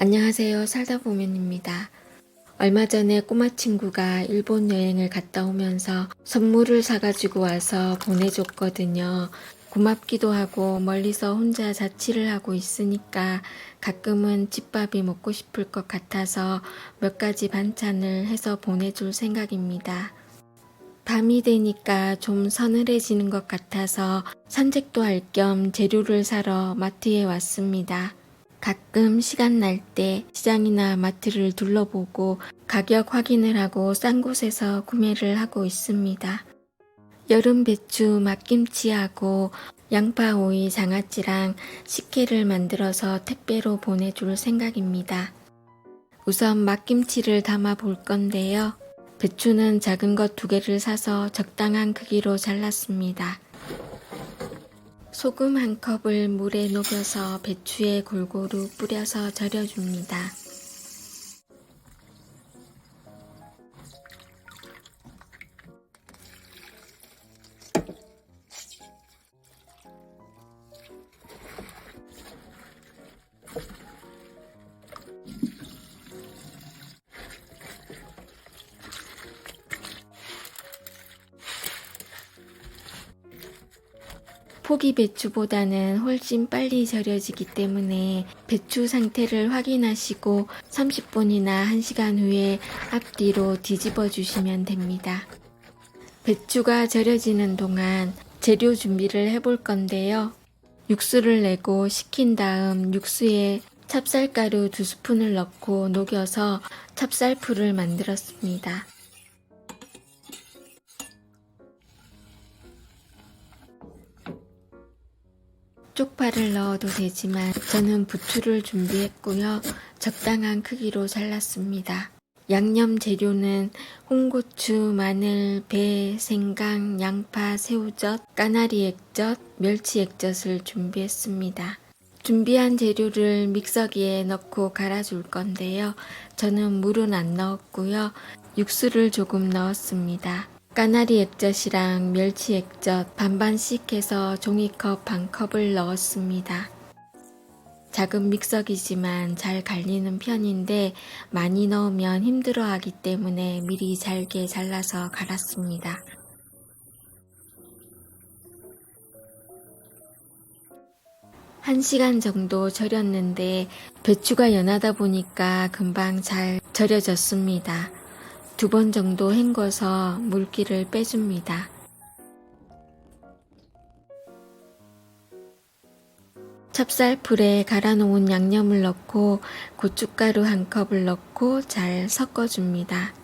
안녕하세요. 살다보면입니다. 얼마 전에 꼬마 친구가 일본 여행을 갔다 오면서 선물을 사가지고 와서 보내줬거든요. 고맙기도 하고 멀리서 혼자 자취를 하고 있으니까 가끔은 집밥이 먹고 싶을 것 같아서 몇 가지 반찬을 해서 보내줄 생각입니다. 밤이 되니까 좀 서늘해지는 것 같아서 산책도 할 겸 재료를 사러 마트에 왔습니다. 가끔 시간 날 때 시장이나 마트를 둘러보고 가격 확인을 하고 싼 곳에서 구매를 하고 있습니다. 여름 배추 맛김치하고 양파, 오이, 장아찌랑 식혜를 만들어서 택배로 보내줄 생각입니다. 우선 맛김치를 담아 볼 건데요. 배추는 작은 것 2개를 사서 적당한 크기로 잘랐습니다. 소금 1컵을 물에 녹여서 배추에 골고루 뿌려서 절여줍니다. 포기 배추보다는 훨씬 빨리 절여지기 때문에 배추 상태를 확인하시고 30분이나 1시간 후에 앞뒤로 뒤집어 주시면 됩니다. 배추가 절여지는 동안 재료 준비를 해볼 건데요. 육수를 내고 식힌 다음 육수에 찹쌀가루 2스푼을 넣고 녹여서 찹쌀풀을 만들었습니다. 쪽파를 넣어도 되지만 저는 부추를 준비했고요. 적당한 크기로 잘랐습니다. 양념 재료는 홍고추, 마늘, 배, 생강, 양파, 새우젓, 까나리 액젓, 멸치 액젓을 준비했습니다. 준비한 재료를 믹서기에 넣고 갈아줄 건데요. 저는 물은 안 넣었고요. 육수를 조금 넣었습니다. 까나리 액젓이랑 멸치 액젓 반반씩 해서 종이컵 1컵을 넣었습니다. 작은 믹서기지만 잘 갈리는 편인데 많이 넣으면 힘들어하기 때문에 미리 잘게 잘라서 갈았습니다. 한 시간 정도 절였는데 배추가 연하다 보니까 금방 잘 절여졌습니다. 2번 정도 헹궈서 물기를 빼줍니다. 찹쌀풀에 갈아놓은 양념을 넣고 고춧가루 1컵을 넣고 잘 섞어줍니다.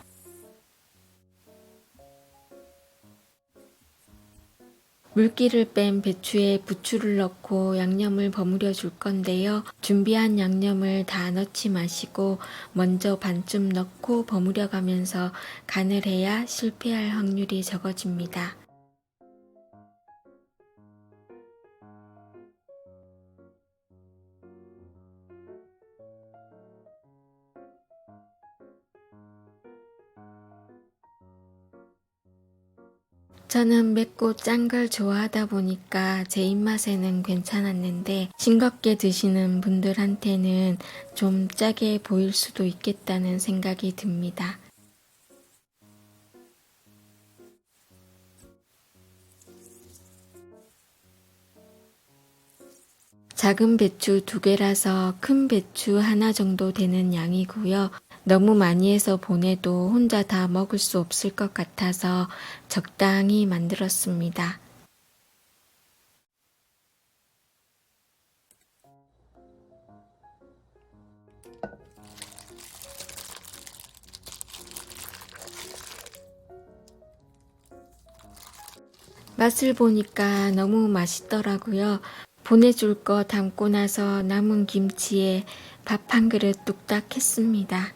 물기를 뺀 배추에 부추를 넣고 양념을 버무려 줄 건데요. 준비한 양념을 다 넣지 마시고 먼저 반쯤 넣고 버무려 가면서 간을 해야 실패할 확률이 적어집니다. 저는 맵고 짠 걸 좋아하다 보니까 제 입맛에는 괜찮았는데 싱겁게 드시는 분들한테는 좀 짜게 보일 수도 있겠다는 생각이 듭니다. 작은 배추 2개라서 큰 배추 하나 정도 되는 양이고요. 너무 많이 해서 보내도 혼자 다 먹을 수 없을 것 같아서 적당히 만들었습니다. 맛을 보니까 너무 맛있더라고요. 보내줄 거 담고 나서 남은 김치에 밥 1그릇 뚝딱 했습니다.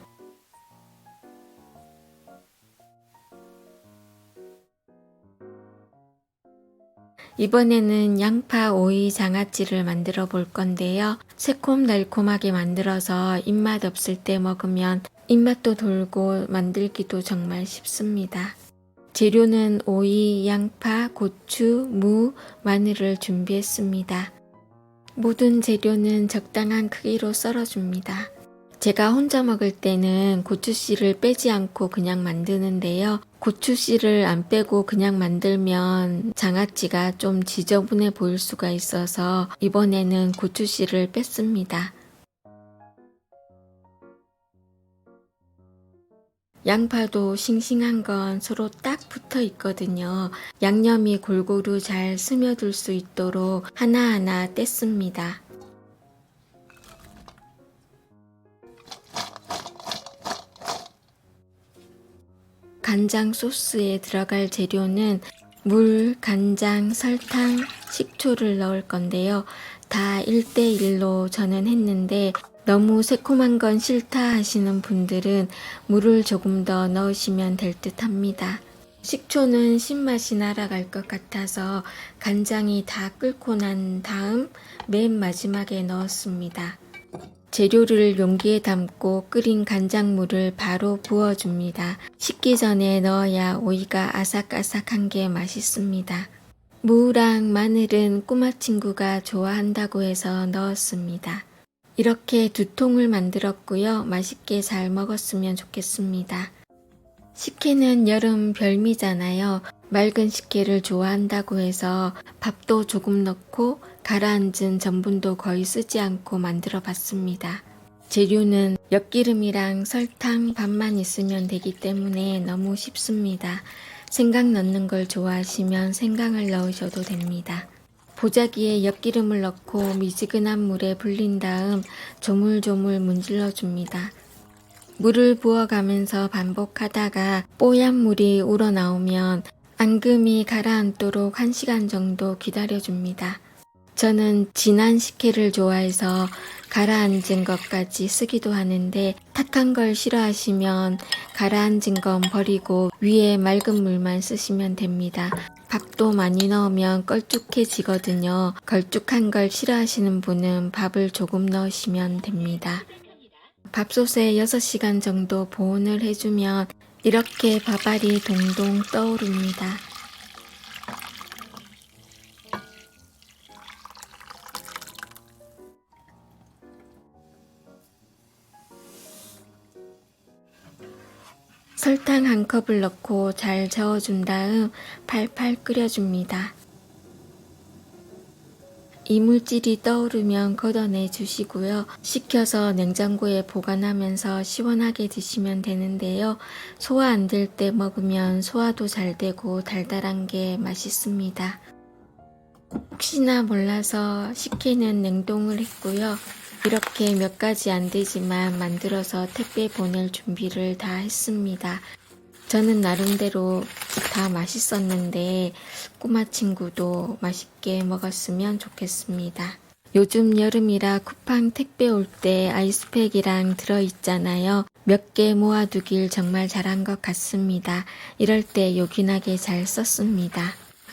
이번에는 양파, 오이, 장아찌를 만들어 볼 건데요. 새콤달콤하게 만들어서 입맛 없을 때 먹으면 입맛도 돌고 만들기도 정말 쉽습니다. 재료는 오이, 양파, 고추, 무, 마늘을 준비했습니다. 모든 재료는 적당한 크기로 썰어줍니다. 제가 혼자 먹을 때는 고추씨를 빼지 않고 그냥 만드는데요. 고추씨를 안 빼고 그냥 만들면 장아찌가 좀 지저분해 보일 수가 있어서 이번에는 고추씨를 뺐습니다. 양파도 싱싱한 건 서로 딱 붙어 있거든요. 양념이 골고루 잘 스며들 수 있도록 하나하나 뗐습니다. 간장 소스에 들어갈 재료는 물, 간장, 설탕, 식초를 넣을 건데요. 다 1대1로 저는 했는데 너무 새콤한 건 싫다 하시는 분들은 물을 조금 더 넣으시면 될 듯 합니다. 식초는 신맛이 날아갈 것 같아서 간장이 다 끓고 난 다음 맨 마지막에 넣었습니다. 재료를 용기에 담고 끓인 간장물을 바로 부어줍니다. 식기 전에 넣어야 오이가 아삭아삭한 게 맛있습니다. 무랑 마늘은 꼬마 친구가 좋아한다고 해서 넣었습니다. 이렇게 2통을 만들었고요. 맛있게 잘 먹었으면 좋겠습니다. 식혜는 여름 별미잖아요. 맑은 식혜를 좋아한다고 해서 밥도 조금 넣고 가라앉은 전분도 거의 쓰지 않고 만들어 봤습니다. 재료는 엿기름이랑 설탕 반만 있으면 되기 때문에 너무 쉽습니다. 생강 넣는 걸 좋아하시면 생강을 넣으셔도 됩니다. 보자기에 엿기름을 넣고 미지근한 물에 불린 다음 조물조물 문질러 줍니다. 물을 부어가면서 반복하다가 뽀얀 물이 우러나오면 앙금이 가라앉도록 1시간 정도 기다려줍니다. 저는 진한 식혜를 좋아해서 가라앉은 것까지 쓰기도 하는데 탁한 걸 싫어하시면 가라앉은 건 버리고 위에 맑은 물만 쓰시면 됩니다. 밥도 많이 넣으면 걸쭉해지거든요. 걸쭉한 걸 싫어하시는 분은 밥을 조금 넣으시면 됩니다. 밥솥에 6시간 정도 보온을 해주면 이렇게 밥알이 동동 떠오릅니다. 설탕 1컵을 넣고 잘 저어준 다음 팔팔 끓여줍니다. 이물질이 떠오르면 걷어내 주시고요. 식혀서 냉장고에 보관하면서 시원하게 드시면 되는데요. 소화 안 될 때 먹으면 소화도 잘 되고 달달한 게 맛있습니다. 혹시나 몰라서 식혜는 냉동을 했고요. 이렇게 몇 가지 안 되지만 만들어서 택배 보낼 준비를 다 했습니다. 저는 나름대로 다 맛있었는데 꼬마 친구도 맛있게 먹었으면 좋겠습니다. 요즘 여름이라 쿠팡 택배 올 때 아이스팩이랑 들어있잖아요. 몇 개 모아두길 정말 잘한 것 같습니다. 이럴 때 요긴하게 잘 썼습니다.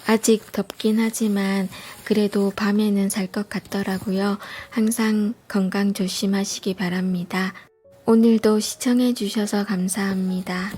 아직 덥긴 하지만 그래도 밤에는 살 것 같더라고요. 항상 건강 조심하시기 바랍니다. 오늘도 시청해 주셔서 감사합니다.